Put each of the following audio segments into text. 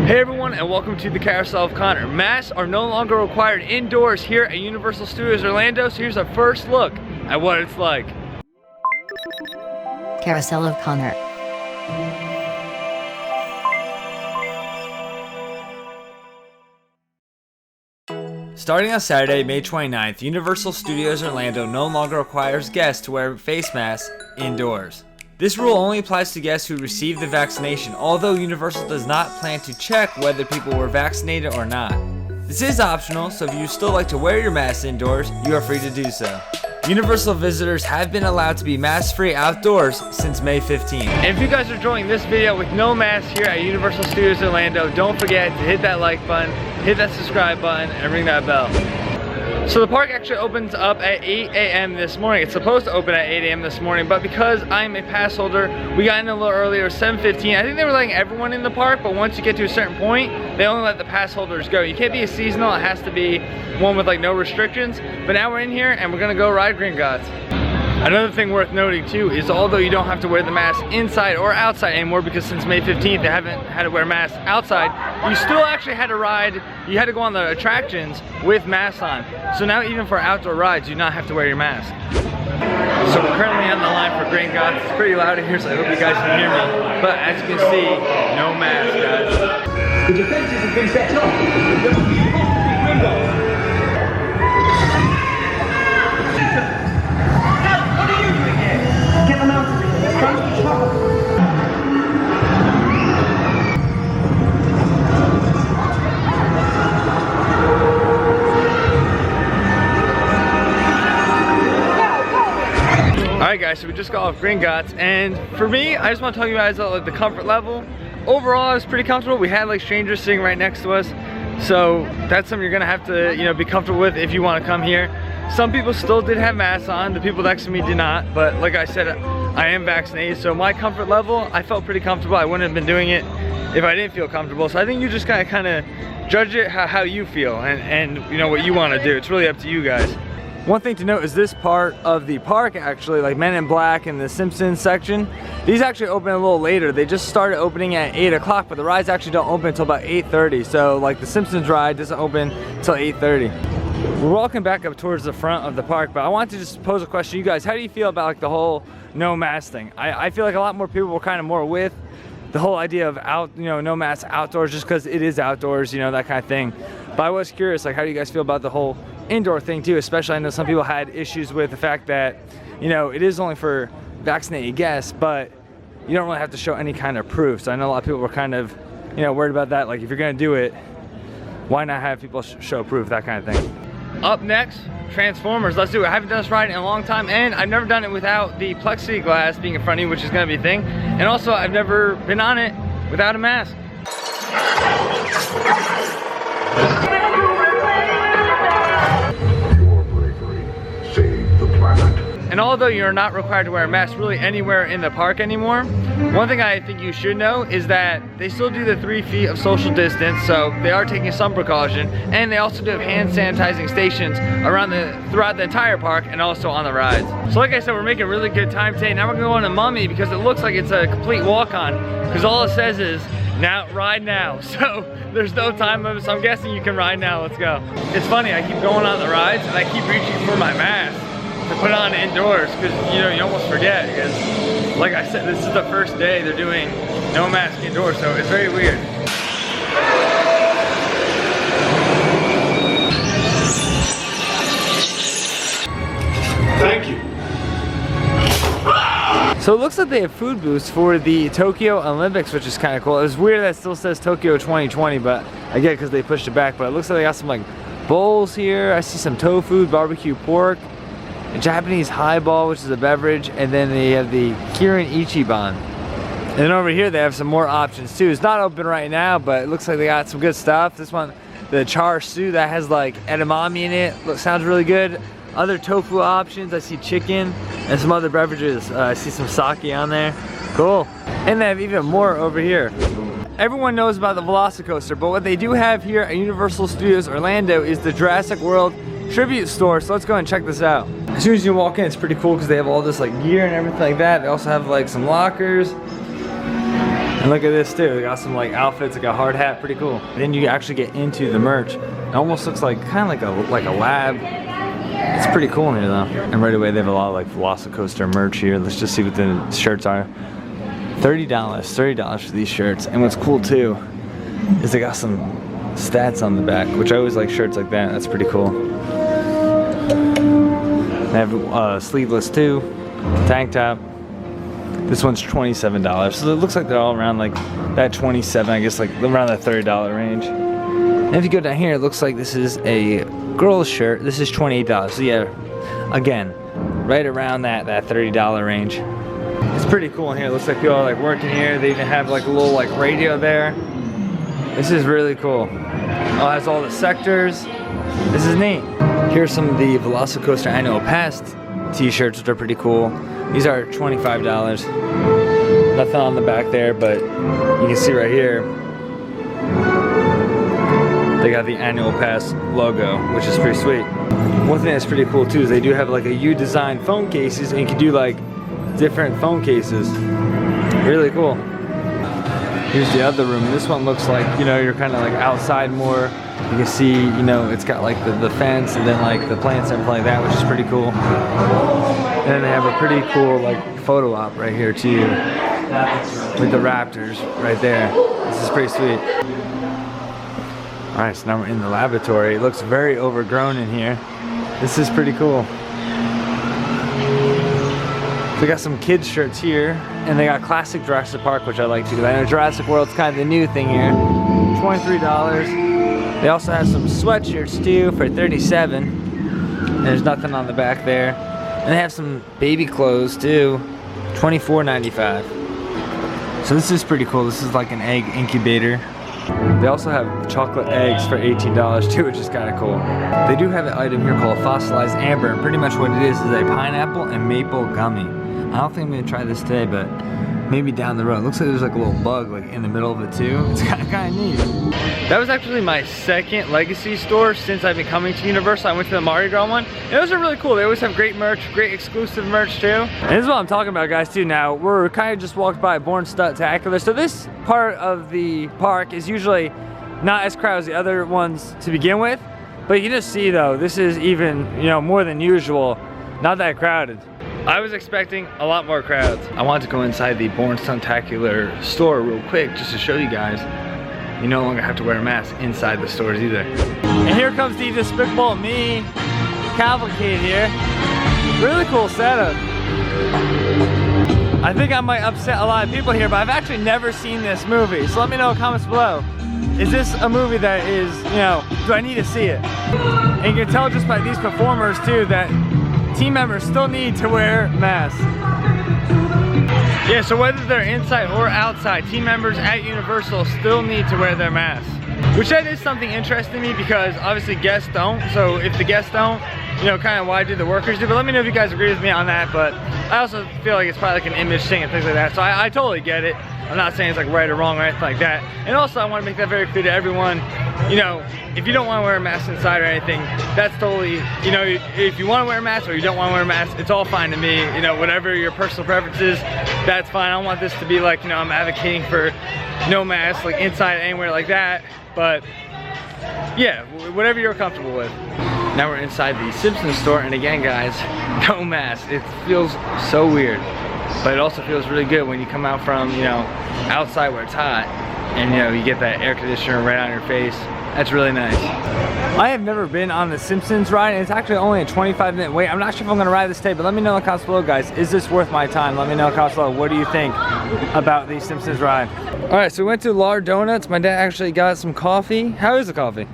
Hey everyone, and welcome to the Carousel of Connor. Masks are no longer required indoors here at Universal Studios Orlando, so here's our first look at what it's like. Carousel of Connor. Starting on Saturday, May 29th, Universal Studios Orlando no longer requires guests to wear face masks indoors. This rule only applies to guests who receive the vaccination, although Universal does not plan to check whether people were vaccinated or not. This is optional, so if you still like to wear your mask indoors, you are free to do so. Universal visitors have been allowed to be mask-free outdoors since May 15th. And if you guys are enjoying this video with no mask here at Universal Studios Orlando, don't forget to hit that like button, hit that subscribe button, and ring that bell. So the park actually opens up at 8 a.m. this morning. It's supposed to open at 8 a.m. this morning, but because I'm a pass holder, we got in a little earlier, 7:15. I think they were letting everyone in the park, but once you get to a certain point, they only let the pass holders go. You can't be a seasonal, it has to be one with like no restrictions. But now we're in here and we're gonna go ride Gringotts. Another thing worth noting too is although you don't have to wear the mask inside or outside anymore, because since May 15th they haven't had to wear masks outside, you still actually had to ride, you had to go on the attractions with masks on. So now even for outdoor rides, you do not have to wear your mask. So we're currently on the line for Gringotts. It's pretty loud in here, so I hope you guys can hear me. But as you can see, no mask, guys. The defenses have been set up. There will be Gringotts. Get them out of here. It's going to be trouble. Alright guys, so we just got off Gringotts, and for me, I just want to tell you guys about like the comfort level. Overall, I was pretty comfortable. We had like strangers sitting right next to us, so that's something you're gonna have to, you know, be comfortable with if you want to come here. Some people still did have masks on, the people next to me did not, but like I said, I am vaccinated, so my comfort level, I felt pretty comfortable. I wouldn't have been doing it if I didn't feel comfortable. So I think you just gotta kind of judge it how you feel and you know what you want to do. It's really up to you guys. One thing to note is this part of the park actually, like Men in Black and the Simpsons section, these actually open a little later. They just started opening at 8 o'clock, but the rides actually don't open until about 8:30. So like the Simpsons ride doesn't open until 8:30. We're walking back up towards the front of the park, but I wanted to just pose a question to you guys. How do you feel about like the whole no mask thing? I feel like a lot more people were kind of more with the whole idea of no mask outdoors, just because it is outdoors, you know, that kind of thing. But I was curious, like, how do you guys feel about the whole indoor thing too? Especially, I know some people had issues with the fact that, you know, it is only for vaccinated guests, but you don't really have to show any kind of proof. So I know a lot of people were kind of, you know, worried about that. Like, if you're gonna do it, why not have people show proof, that kind of thing. Up next, Transformers. Let's do it. I haven't done this ride in a long time, and I've never done it without the plexiglass being in front of you, which is gonna be a thing. And also, I've never been on it without a mask. Your bravery saved the planet. And although you're not required to wear a mask really anywhere in the park anymore, one thing I think you should know is that they still do the 3 feet of social distance, so they are taking some precaution, and they also do have hand sanitizing stations throughout the entire park and also on the rides. So like I said, we're making really good time today. Now we're going to go on to Mummy because it looks like it's a complete walk-on, because all it says is, now, ride now. So there's no time limit, so I'm guessing you can ride now. Let's go. It's funny, I keep going on the rides and I keep reaching for my mask to put on indoors, because you know, you almost forget, because like I said, this is the first day they're doing no mask indoors, so it's very weird. Thank you. So it looks like they have food booths for the Tokyo Olympics, which is kind of cool. It's weird that it still says Tokyo 2020, but I get it because they pushed it back. But it looks like they got some like bowls here. I see some tofu, barbecue pork, a Japanese highball, which is a beverage, and then they have the Kirin Ichiban. And then over here they have some more options too. It's not open right now, but it looks like they got some good stuff. This one, the char siu, that has like edamame in it. Sounds really good. Other tofu options, I see chicken and some other beverages. I see some sake on there. Cool. And they have even more over here. Everyone knows about the Velocicoaster, but what they do have here at Universal Studios Orlando is the Jurassic World Tribute Store. So let's go and check this out. As soon as you walk in, it's pretty cool because they have all this like gear and everything like that. They also have like some lockers. And look at this too. They got some like outfits, like a hard hat, pretty cool. Then you actually get into the merch. It almost looks like kind of like a lab. It's pretty cool in here though. And right away they have a lot of like Velocicoaster merch here. Let's just see what the shirts are. $30 for these shirts. And what's cool too is they got some stats on the back, which I always like shirts like that. That's pretty cool. They have sleeveless too, tank top. This one's $27. So it looks like they're all around like that 27, I guess like around that $30 range. And if you go down here, it looks like this is a girl's shirt. This is $28. So yeah, again, right around that $30 range. It's pretty cool in here. It looks like people are like working here. They even have like a little like radio there. This is really cool. Oh, it has all the sectors. This is neat. Here's some of the Velocicoaster Annual Pass t-shirts, which are pretty cool. These are $25. Nothing on the back there, but you can see right here, they got the Annual Pass logo, which is pretty sweet. One thing that's pretty cool too is they do have like a U-design phone cases, and you can do like different phone cases. Really cool. Here's the other room. This one looks like, you know, you're kind of like outside more. You can see, you know, it's got like the fence and then like the plants and everything like that, which is pretty cool. And then they have a pretty cool like photo op right here too, with the raptors right there. This is pretty sweet. All right, so now we're in the laboratory. It looks very overgrown in here. This is pretty cool. They got some kids shirts here, and they got classic Jurassic Park, which I like too, because I know Jurassic World's kind of the new thing here. $23. They also have some sweatshirts too for $37. And there's nothing on the back there. And they have some baby clothes too, $24.95. So this is pretty cool. This is like an egg incubator. They also have chocolate eggs for $18 too, which is kind of cool. They do have an item here called fossilized amber, and pretty much what it is a pineapple and maple gummy. I don't think I'm gonna try this today, but maybe down the road. It looks like there's like a little bug like in the middle of it too. It's kind of neat. That was actually my second Legacy store since I've been coming to Universal. I went to the Mardi Gras one. And those are really cool. They always have great merch, great exclusive merch too. And this is what I'm talking about, guys, too. Now, we're kind of just walked by Bourne Spectacular. So this part of the park is usually not as crowded as the other ones to begin with. But you can just see though, this is even, you know, more than usual. Not that crowded. I was expecting a lot more crowds. I wanted to go inside the Bourne Spectacular store real quick just to show you guys you no longer have to wear a mask inside the stores either. And here comes the Despicable Me cavalcade here. Really cool setup. I think I might upset a lot of people here, but I've actually never seen this movie. So let me know in the comments below. Is this a movie that is, you know, do I need to see it? And you can tell just by these performers too that team members still need to wear masks. Yeah, so whether they're inside or outside, team members at Universal still need to wear their masks. Which that is something interesting to me because obviously guests don't. So if the guests don't, you know, kind of why do the workers do? But let me know if you guys agree with me on that. But I also feel like it's probably like an image thing and things like that. So I totally get it. I'm not saying it's like right or wrong or anything like that. And also I want to make that very clear to everyone, you know, if you don't want to wear a mask inside or anything, that's totally, you know, if you want to wear a mask or you don't want to wear a mask, it's all fine to me. You know, whatever your personal preference is, that's fine. I don't want this to be like, you know, I'm advocating for no mask, like inside anywhere like that. But yeah, whatever you're comfortable with. Now we're inside the Simpsons store, and again, guys, no mask. It feels so weird, but it also feels really good when you come out from, you know, outside where it's hot, and you know, you get that air conditioner right on your face. That's really nice. I have never been on the Simpsons ride, and it's actually only a 25-minute wait. I'm not sure if I'm gonna ride this today, but let me know in the comments below, guys. Is this worth my time? Let me know in the comments below. What do you think about the Simpsons ride? All right, so we went to Voodoo Donuts. My dad actually got some coffee. How is the coffee?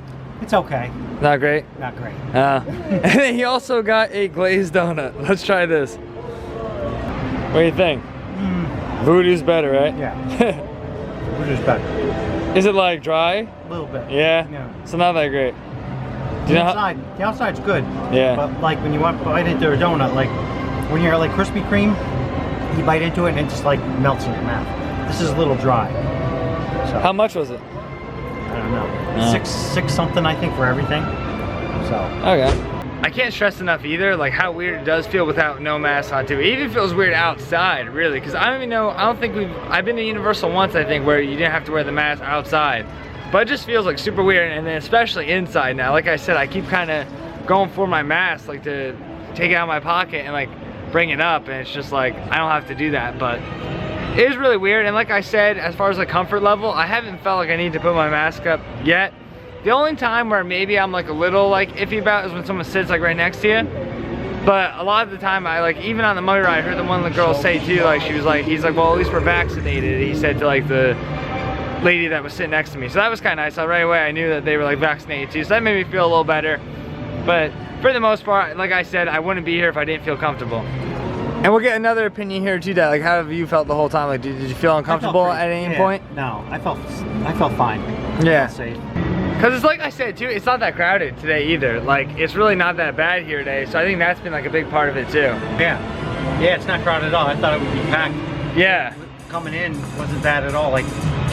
It's okay. Not great? Not great. And then he also got a glazed donut. Let's try this. What do you think? Voodoo's better, right? Yeah. Voodoo's better. Is it like dry? A little bit. Yeah? Yeah. So not that great. Do you know how? The outside's good. Yeah. But like when you want to bite into a donut, like when you're like Krispy Kreme, you bite into it and it just like melts in your mouth. This is a little dry. So, How much was it? I don't know. Six something I think for everything. So. Okay. I can't stress enough either, like how weird it does feel without no mask on too. It even feels weird outside, really, because I don't even know, I've been to Universal once, I think, where you didn't have to wear the mask outside. But it just feels like super weird, and then especially inside now. Like I said, I keep kind of going for my mask, like to take it out of my pocket and like bring it up, and it's just like, I don't have to do that, but it is really weird. And like I said, as far as the comfort level, I haven't felt like I need to put my mask up yet. The only time where maybe I'm like a little like iffy about is when someone sits like right next to you. But a lot of the time, I like, even on the mummy ride, I heard the one of the girls say too, like she was like, he's like, well, at least we're vaccinated, he said to like the lady that was sitting next to me. So that was kind of nice. So right away I knew that they were like vaccinated too, so that made me feel a little better. But for the most part, like I said, I wouldn't be here if I didn't feel comfortable. And we'll get another opinion here too, Dad. Like, how have you felt the whole time? Like, did you feel uncomfortable at any point? No, I felt fine. Yeah. I felt safe. Cause it's like I said too, it's not that crowded today either. Like, it's really not that bad here today. So I think that's been like a big part of it too. Yeah, it's not crowded at all. I thought it would be packed. Yeah. Coming in wasn't bad at all. Like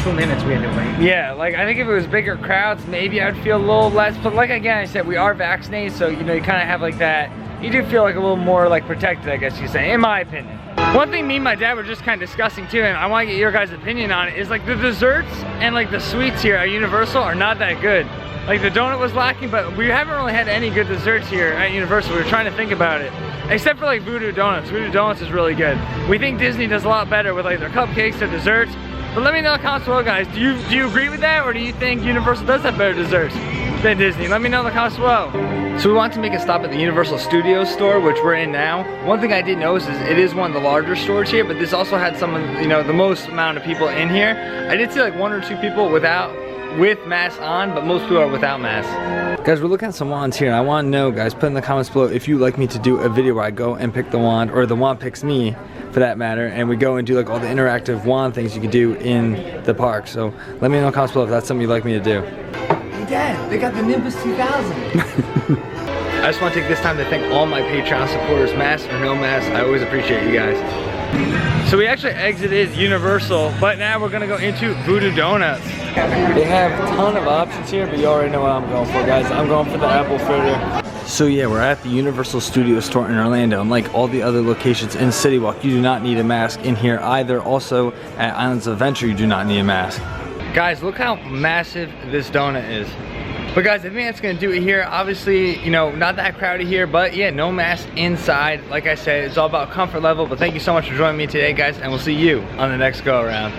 2 minutes we had to wait. Yeah, like I think if it was bigger crowds, maybe I'd feel a little less. But like again, I said, we are vaccinated, so you know, you kind of have like that. You do feel like a little more like protected, I guess you say, in my opinion. One thing me and my dad were just kind of discussing too, and I want to get your guys' opinion on it, is like the desserts and like the sweets here at Universal are not that good. Like the donut was lacking, but we haven't really had any good desserts here at Universal. We were trying to think about it. Except for like Voodoo Donuts. Voodoo Donuts is really good. We think Disney does a lot better with like their cupcakes, their desserts. But let me know in the comments below, guys. Do you agree with that, or do you think Universal does have better desserts than Disney? Let me know in the comments below. So we want to make a stop at the Universal Studios store, which we're in now. One thing I did notice is it is one of the larger stores here, but this also had some of, you know, the most amount of people in here. I did see like 1 or 2 people with masks on, but most people are without masks. Guys, we're looking at some wands here, and I want to know, guys, put in the comments below if you'd like me to do a video where I go and pick the wand, or the wand picks me, for that matter, and we go and do like all the interactive wand things you can do in the park. So let me know in the comments below if that's something you'd like me to do. Hey Dad, they got the Nimbus 2000. I just want to take this time to thank all my Patreon supporters, mask or no mask. I always appreciate you guys. So we actually exited Universal, but now we're gonna go into Voodoo Donuts. They have a ton of options here, but you already know what I'm going for, guys. I'm going for the apple fritter. So yeah, we're at the Universal Studios store in Orlando, and like all the other locations in City Walk, you do not need a mask in here either. Also, at Islands of Adventure, you do not need a mask. Guys, look how massive this donut is. But guys, I think that's gonna do it here. Obviously, you know, not that crowded here, but yeah, no mask inside. Like I said, it's all about comfort level. But thank you so much for joining me today, guys, and we'll see you on the next go around.